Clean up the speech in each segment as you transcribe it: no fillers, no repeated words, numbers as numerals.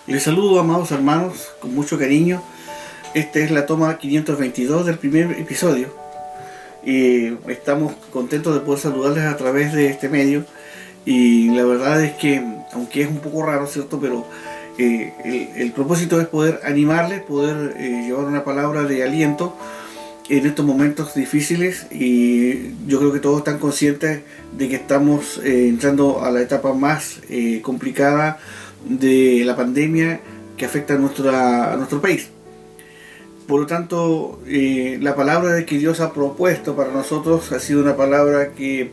Les saludo, amados hermanos, con mucho cariño. Esta es la toma 522 del primer episodio y estamos contentos de poder saludarles a través de este medio. Y la verdad es que, aunque es un poco raro, ¿cierto? Pero el propósito es poder animarles, poder llevar una palabra de aliento en estos momentos difíciles, y yo creo que todos están conscientes de que estamos entrando a la etapa más complicada de la pandemia que afecta a nuestro país. Por lo tanto, la palabra que Dios ha propuesto para nosotros ha sido una palabra que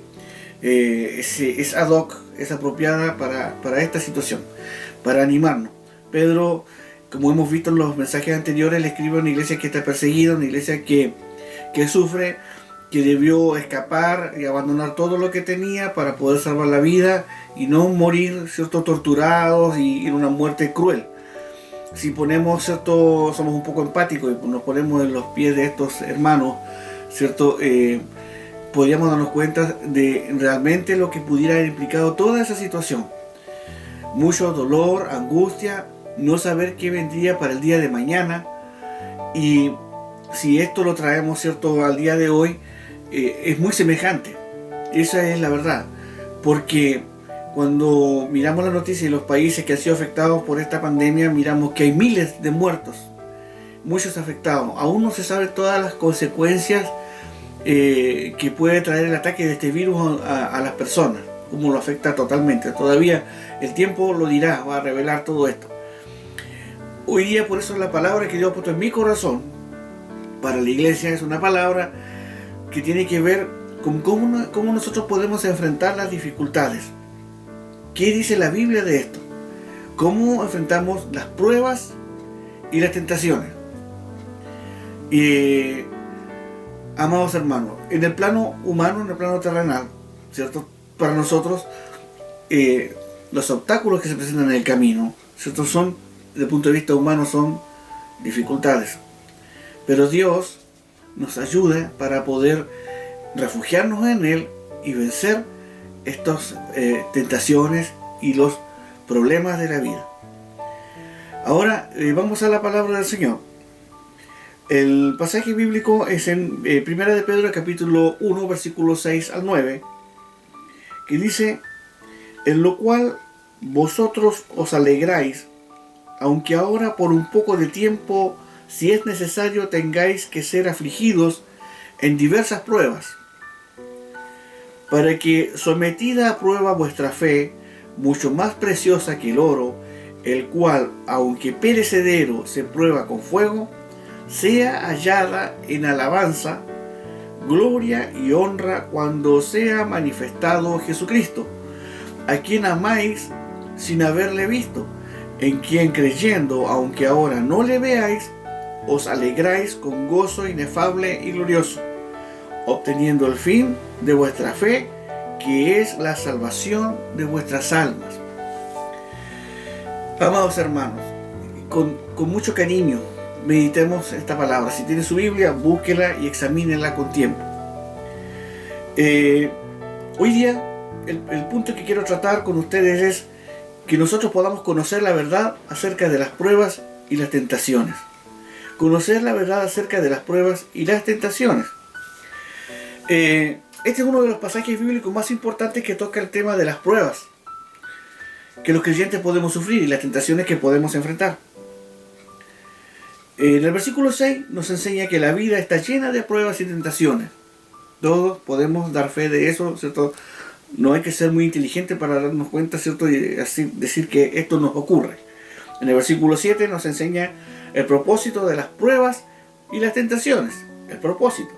es ad hoc, es apropiada para esta situación, para animarnos. Pedro, como hemos visto en los mensajes anteriores, le escribe a una iglesia que está perseguida, una iglesia que sufre, que debió escapar y abandonar todo lo que tenía para poder salvar la vida y no morir, ¿cierto?, torturados y en una muerte cruel. Si ponemos, ¿cierto?, somos un poco empáticos y nos ponemos en los pies de estos hermanos, ¿cierto?, podríamos darnos cuenta de realmente lo que pudiera haber implicado toda esa situación. Mucho dolor, angustia, no saber qué vendría para el día de mañana. Y si esto lo traemos, ¿cierto?, al día de hoy, es muy semejante. Esa es la verdad. Porque cuando miramos las noticias de los países que han sido afectados por esta pandemia, miramos que hay miles de muertos, muchos afectados. Aún no se sabe todas las consecuencias que puede traer el ataque de este virus a las personas, cómo lo afecta totalmente. Todavía el tiempo lo dirá, va a revelar todo esto. Hoy día, por eso, la palabra que Dios ha puesto en mi corazón para la iglesia es una palabra que tiene que ver con cómo nosotros podemos enfrentar las dificultades. ¿Qué dice la Biblia de esto? ¿Cómo enfrentamos las pruebas y las tentaciones? Amados hermanos, en el plano humano, en el plano terrenal, ¿cierto?, para nosotros los obstáculos que se presentan en el camino, ¿cierto?, son, desde el punto de vista humano, son dificultades. Pero Dios nos ayuda para poder refugiarnos en Él y vencer estas tentaciones y los problemas de la vida. Ahora vamos a la palabra del Señor. El pasaje bíblico es en 1 de Pedro, capítulo 1, versículos 6 al 9, que dice: en lo cual vosotros os alegráis, aunque ahora por un poco de tiempo, si es necesario, tengáis que ser afligidos en diversas pruebas, para que, sometida a prueba vuestra fe, mucho más preciosa que el oro, el cual, aunque perecedero, se prueba con fuego, sea hallada en alabanza, gloria y honra cuando sea manifestado Jesucristo, a quien amáis sin haberle visto, en quien, creyendo, aunque ahora no le veáis, os alegráis con gozo inefable y glorioso, obteniendo el fin de vuestra fe, que es la salvación de vuestras almas. Amados hermanos, con mucho cariño meditemos esta palabra. Si tiene su Biblia, búsquela y examínela con tiempo. Hoy día, el punto que quiero tratar con ustedes es que nosotros podamos conocer la verdad acerca de las pruebas y las tentaciones. Conocer la verdad acerca de las pruebas y las tentaciones. Este es uno de los pasajes bíblicos más importantes que toca el tema de las pruebas que los creyentes podemos sufrir y las tentaciones que podemos enfrentar. En el versículo 6 nos enseña que la vida está llena de pruebas y tentaciones. Todos podemos dar fe de eso, ¿cierto? No hay que ser muy inteligente para darnos cuenta, ¿cierto?, y así decir que esto nos ocurre. En el versículo 7 nos enseña el propósito de las pruebas y las tentaciones. El propósito.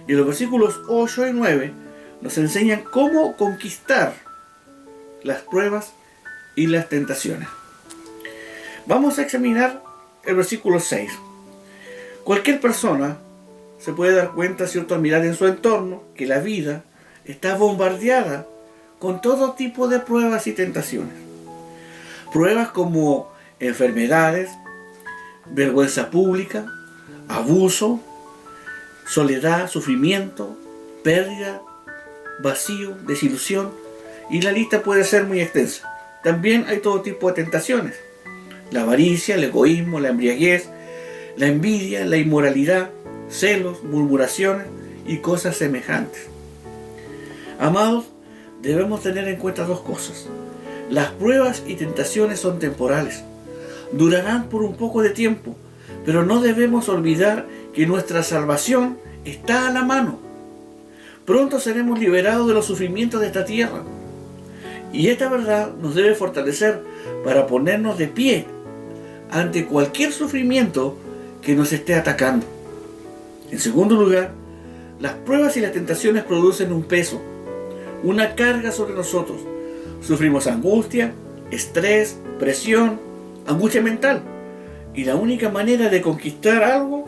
Y en los versículos 8 y 9 nos enseñan cómo conquistar las pruebas y las tentaciones. Vamos a examinar el versículo 6. Cualquier persona se puede dar cuenta, ¿cierto?, al mirar en su entorno, que la vida está bombardeada con todo tipo de pruebas y tentaciones. Pruebas como enfermedades, vergüenza pública, abuso, soledad, sufrimiento, pérdida, vacío, desilusión, y la lista puede ser muy extensa. también hay todo tipo de tentaciones. La avaricia, el egoísmo, la embriaguez, la envidia, la inmoralidad, celos, murmuraciones y cosas semejantes. Amados, debemos tener en cuenta dos cosas. Las pruebas y tentaciones son temporales. Durarán por un poco de tiempo, pero no debemos olvidar que nuestra salvación está a la mano. Pronto seremos liberados de los sufrimientos de esta tierra. Y esta verdad nos debe fortalecer para ponernos de pie ante cualquier sufrimiento que nos esté atacando. En segundo lugar, las pruebas y las tentaciones producen un peso, una carga sobre nosotros. Sufrimos angustia, estrés, presión, angustia mental. Y la única manera de conquistar algo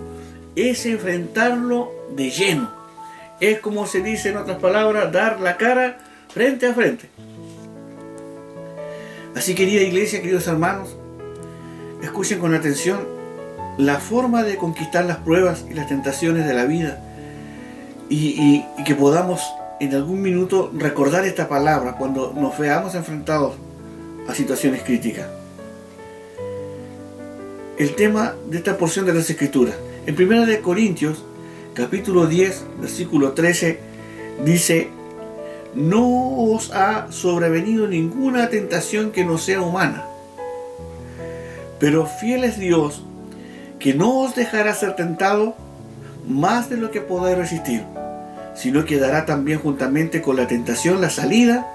es enfrentarlo de lleno. Es como se dice en otras palabras, dar la cara frente a frente. Así, querida iglesia, queridos hermanos, escuchen con atención la forma de conquistar las pruebas y las tentaciones de la vida y que podamos en algún minuto recordar esta palabra cuando nos veamos enfrentados a situaciones críticas. El tema de esta porción de las Escrituras. En 1 Corintios, capítulo 10, versículo 13, dice: no os ha sobrevenido ninguna tentación que no sea humana, pero fiel es Dios, que no os dejará ser tentado más de lo que podáis resistir, sino que dará también juntamente con la tentación la salida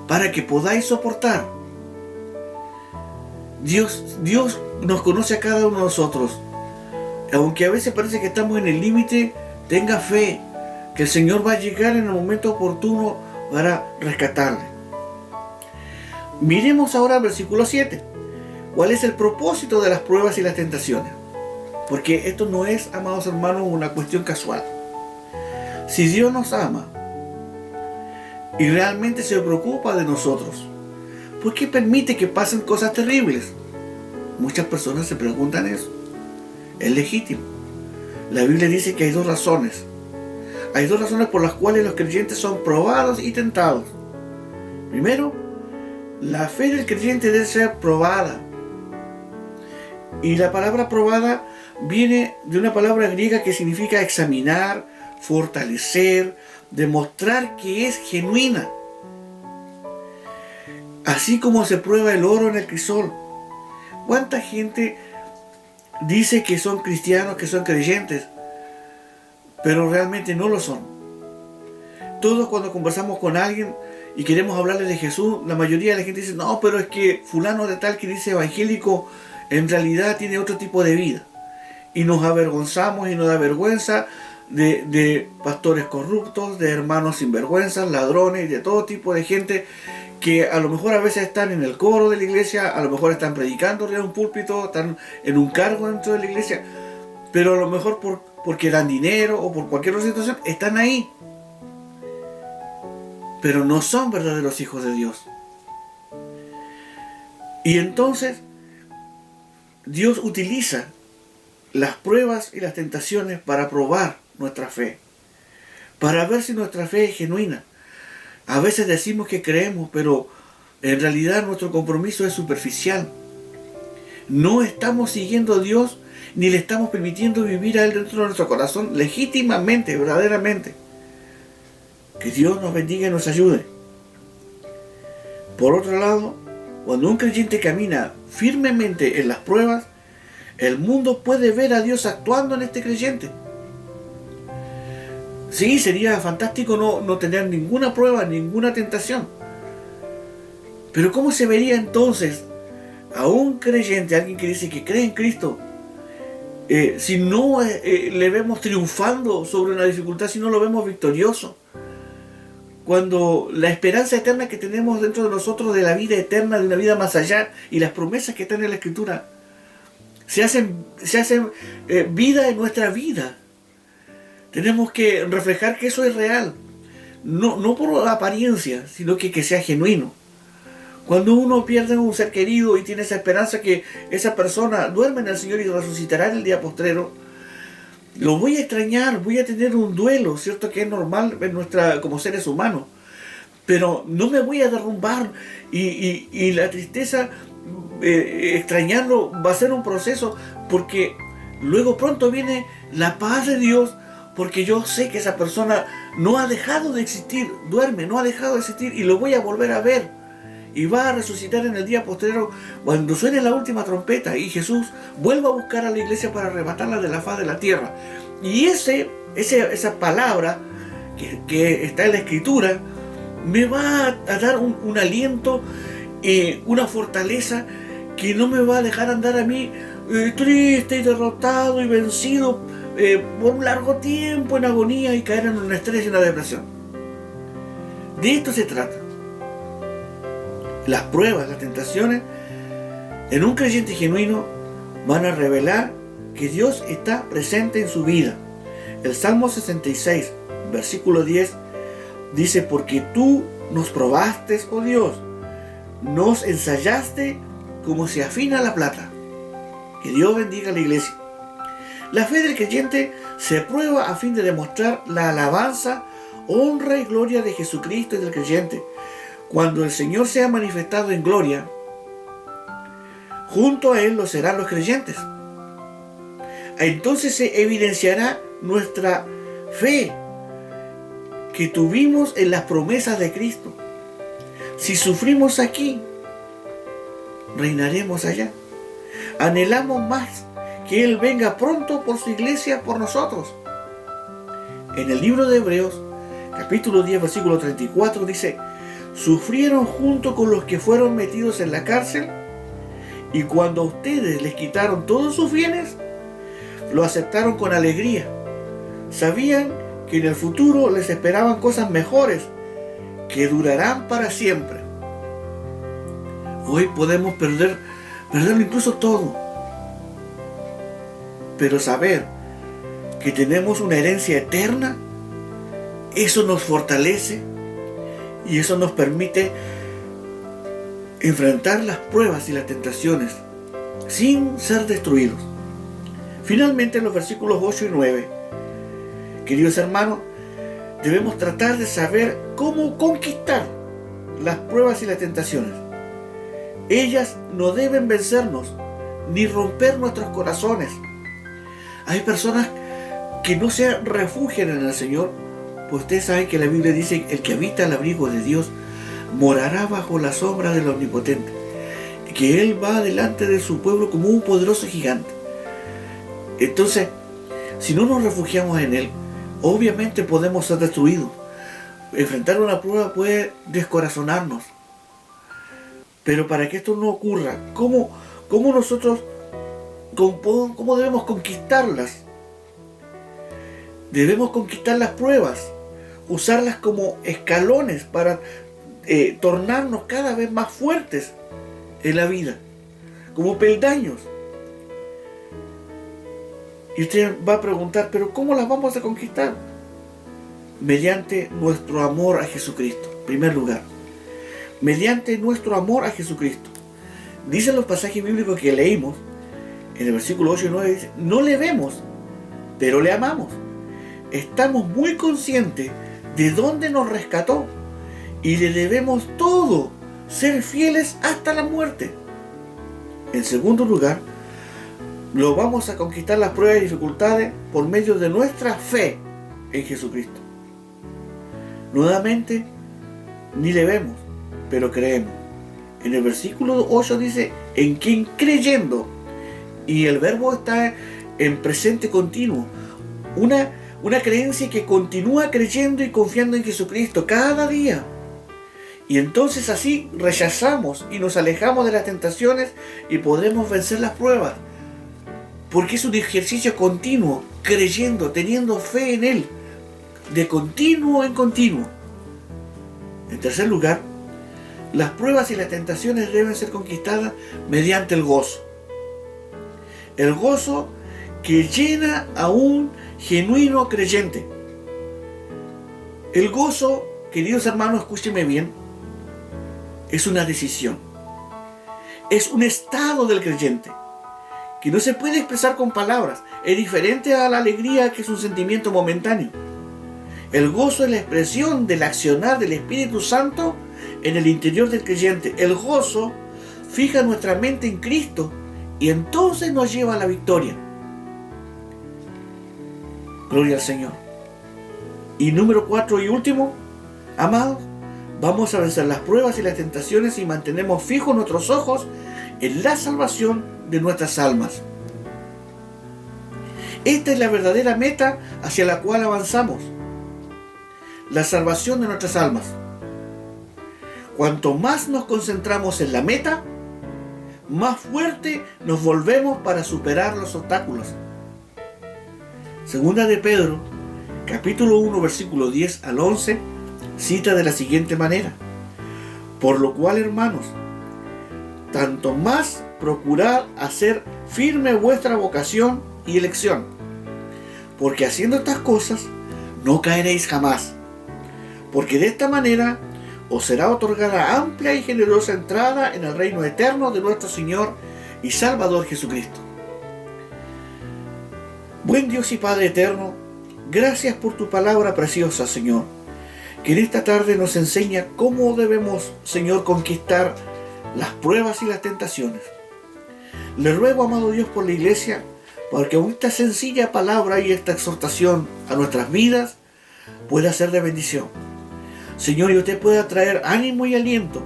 para que podáis soportar. Dios nos conoce a cada uno de nosotros. Aunque a veces parece que estamos en el límite, tenga fe que el Señor va a llegar en el momento oportuno para rescatarle. Miremos ahora el versículo 7. ¿Cuál es el propósito de las pruebas y las tentaciones? Porque esto no es, amados hermanos, una cuestión casual. Si Dios nos ama y realmente se preocupa de nosotros, ¿por qué permite que pasen cosas terribles? Muchas personas se preguntan eso. Es legítimo. La Biblia dice que hay dos razones. Hay dos razones por las cuales los creyentes son probados y tentados. Primero, la fe del creyente debe ser probada. Y la palabra probada viene de una palabra griega que significa examinar, fortalecer, demostrar que es genuina. Así como se prueba el oro en el crisol. ¿Cuánta gente dice que son cristianos, que son creyentes, pero realmente no lo son? Todos, cuando conversamos con alguien y queremos hablarle de Jesús, la mayoría de la gente dice: no, pero es que fulano de tal que dice evangélico en realidad tiene otro tipo de vida. Y nos avergonzamos y nos da vergüenza de pastores corruptos, de hermanos sinvergüenzas, ladrones, de todo tipo de gente que a lo mejor a veces están en el coro de la iglesia, a lo mejor están predicando en un púlpito, están en un cargo dentro de la iglesia, pero a lo mejor porque dan dinero o por cualquier otra situación están ahí, pero no son verdaderos hijos de Dios. Y entonces Dios utiliza las pruebas y las tentaciones para probar nuestra fe, para ver si nuestra fe es genuina. A veces decimos que creemos, pero en realidad nuestro compromiso es superficial. No estamos siguiendo a Dios, ni le estamos permitiendo vivir a Él dentro de nuestro corazón legítimamente, verdaderamente. Que Dios nos bendiga y nos ayude. Por otro lado, cuando un creyente camina firmemente en las pruebas, el mundo puede ver a Dios actuando en este creyente. Sí, sería fantástico no tener ninguna prueba, ninguna tentación. Pero ¿cómo se vería entonces a un creyente, alguien que dice que cree en Cristo, si no le vemos triunfando sobre una dificultad, si no lo vemos victorioso? Cuando la esperanza eterna que tenemos dentro de nosotros, de la vida eterna, de una vida más allá, y las promesas que están en la Escritura, se hacen vida en nuestra vida. Tenemos que reflejar que eso es real, no por apariencia, sino que sea genuino. Cuando uno pierde un ser querido y tiene esa esperanza que esa persona duerme en el Señor y resucitará en el día postrero, lo voy a extrañar, voy a tener un duelo, ¿cierto? Que es normal en como seres humanos. pero no me voy a derrumbar y la tristeza, extrañarlo, va a ser un proceso, porque luego pronto viene la paz de Dios, porque yo sé que esa persona no ha dejado de existir, duerme, no ha dejado de existir, y lo voy a volver a ver, y va a resucitar en el día posterior cuando suene la última trompeta y Jesús vuelva a buscar a la iglesia para arrebatarla de la faz de la tierra. Y esa palabra que está en la Escritura me va a dar un aliento, una fortaleza que no me va a dejar andar a mí triste y derrotado y vencido por un largo tiempo en agonía y caer en un estrés y una depresión. De esto se trata. Las pruebas, las tentaciones en un creyente genuino van a revelar que Dios está presente en su vida. El Salmo 66, versículo 10 dice: porque tú nos probaste, oh Dios, nos ensayaste como se afina la plata. Que Dios bendiga a la iglesia. La fe del creyente se prueba a fin de demostrar la alabanza, honra y gloria de Jesucristo y del creyente. Cuando el Señor sea manifestado en gloria, junto a Él lo serán los creyentes. Entonces se evidenciará nuestra fe que tuvimos en las promesas de Cristo. Si sufrimos aquí, reinaremos allá. Anhelamos más que Él venga pronto por su iglesia, por nosotros. En el libro de Hebreos, capítulo 10, versículo 34, dice: sufrieron junto con los que fueron metidos en la cárcel, y cuando a ustedes les quitaron todos sus bienes, lo aceptaron con alegría. Sabían que en el futuro les esperaban cosas mejores, que durarán para siempre. Hoy podemos perderlo incluso todo, pero saber que tenemos una herencia eterna, eso nos fortalece y eso nos permite enfrentar las pruebas y las tentaciones sin ser destruidos. Finalmente, en los versículos 8 y 9, queridos hermanos, debemos tratar de saber cómo conquistar las pruebas y las tentaciones. Ellas no deben vencernos ni romper nuestros corazones. Hay personas que no se refugian en el Señor, pues ustedes saben que la Biblia dice: el que habita al abrigo de Dios morará bajo la sombra del Omnipotente, que Él va delante de su pueblo como un poderoso gigante. Entonces, si no nos refugiamos en Él, obviamente podemos ser destruidos. Enfrentar una prueba puede descorazonarnos. Pero para que esto no ocurra, ¿cómo debemos conquistarlas? Debemos conquistar las pruebas, usarlas como escalones para tornarnos cada vez más fuertes en la vida, como peldaños. Y usted va a preguntar: ¿pero cómo las vamos a conquistar? Mediante nuestro amor a Jesucristo, en primer lugar. Mediante nuestro amor a Jesucristo. Dicen los pasajes bíblicos que leímos, en el versículo 8 y 9, dice: no le vemos, pero le amamos. Estamos muy conscientes de dónde nos rescató y le debemos todo, ser fieles hasta la muerte. En segundo lugar, lo vamos a conquistar las pruebas y dificultades por medio de nuestra fe en Jesucristo. Nuevamente, ni le vemos, pero creemos. En el versículo 8 dice: en quien creyendo, y el verbo está en presente continuo. Una creencia que continúa creyendo y confiando en Jesucristo cada día. Y entonces así rechazamos y nos alejamos de las tentaciones y podremos vencer las pruebas. Porque es un ejercicio continuo, creyendo, teniendo fe en Él, de continuo en continuo. En tercer lugar, las pruebas y las tentaciones deben ser conquistadas mediante el gozo. El gozo que llena a un genuino creyente. El gozo, queridos hermanos, escúchenme bien, es una decisión. Es un estado del creyente que no se puede expresar con palabras. Es diferente a la alegría, que es un sentimiento momentáneo. El gozo es la expresión del accionar del Espíritu Santo en el interior del creyente. El gozo fija nuestra mente en Cristo y entonces nos lleva a la victoria. Gloria al Señor. Y número 4 y último, amados, vamos a vencer las pruebas y las tentaciones y mantenemos fijos nuestros ojos en la salvación de nuestras almas. Esta es la verdadera meta hacia la cual avanzamos. La salvación de nuestras almas. Cuanto más nos concentramos en la meta, más fuerte nos volvemos para superar los obstáculos. Segunda de Pedro, capítulo 1, versículo 10 al 11, cita de la siguiente manera: por lo cual, hermanos, tanto más procurad hacer firme vuestra vocación y elección, porque haciendo estas cosas no caeréis jamás, porque de esta manera os será otorgada amplia y generosa entrada en el reino eterno de nuestro Señor y Salvador Jesucristo. Buen Dios y Padre eterno, gracias por tu palabra preciosa, Señor, que en esta tarde nos enseña cómo debemos, Señor, conquistar las pruebas y las tentaciones. Le ruego, amado Dios, por la iglesia, porque esta sencilla palabra y esta exhortación a nuestras vidas pueda ser de bendición. Señor, y usted pueda traer ánimo y aliento,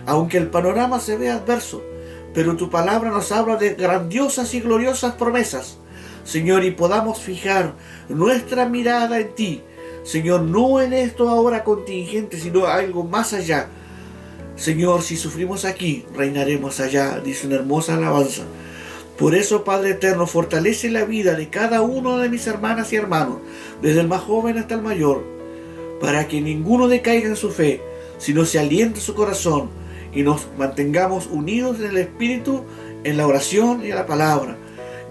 aunque el panorama se vea adverso, pero tu palabra nos habla de grandiosas y gloriosas promesas, Señor, y podamos fijar nuestra mirada en ti, Señor, no en esto ahora contingente, sino algo más allá. Señor, si sufrimos aquí, reinaremos allá, dice una hermosa alabanza. Por eso, Padre eterno, fortalece la vida de cada uno de mis hermanas y hermanos, desde el más joven hasta el mayor, para que ninguno decaiga en su fe, sino se aliente su corazón y nos mantengamos unidos en el Espíritu, en la oración y en la palabra.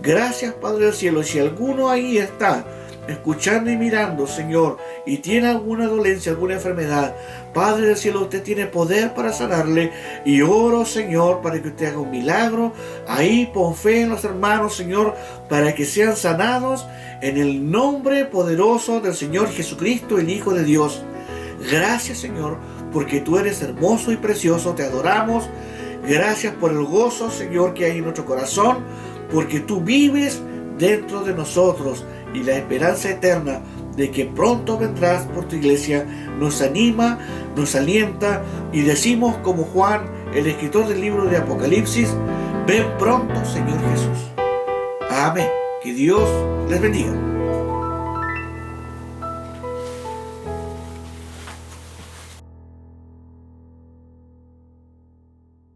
Gracias, Padre del cielo. Si alguno ahí está escuchando y mirando, Señor, y tiene alguna dolencia, alguna enfermedad, Padre del cielo, usted tiene poder para sanarle, y oro, Señor, para que usted haga un milagro. Ahí pon fe en los hermanos, Señor, para que sean sanados en el nombre poderoso del Señor Jesucristo, el Hijo de Dios. Gracias, Señor, porque tú eres hermoso y precioso, te adoramos. Gracias por el gozo, Señor, que hay en nuestro corazón, porque tú vives dentro de nosotros, y la esperanza eterna de que pronto vendrás por tu iglesia nos anima, nos alienta, y decimos como Juan, el escritor del libro de Apocalipsis: ven pronto, Señor Jesús. Amén. Que Dios les bendiga.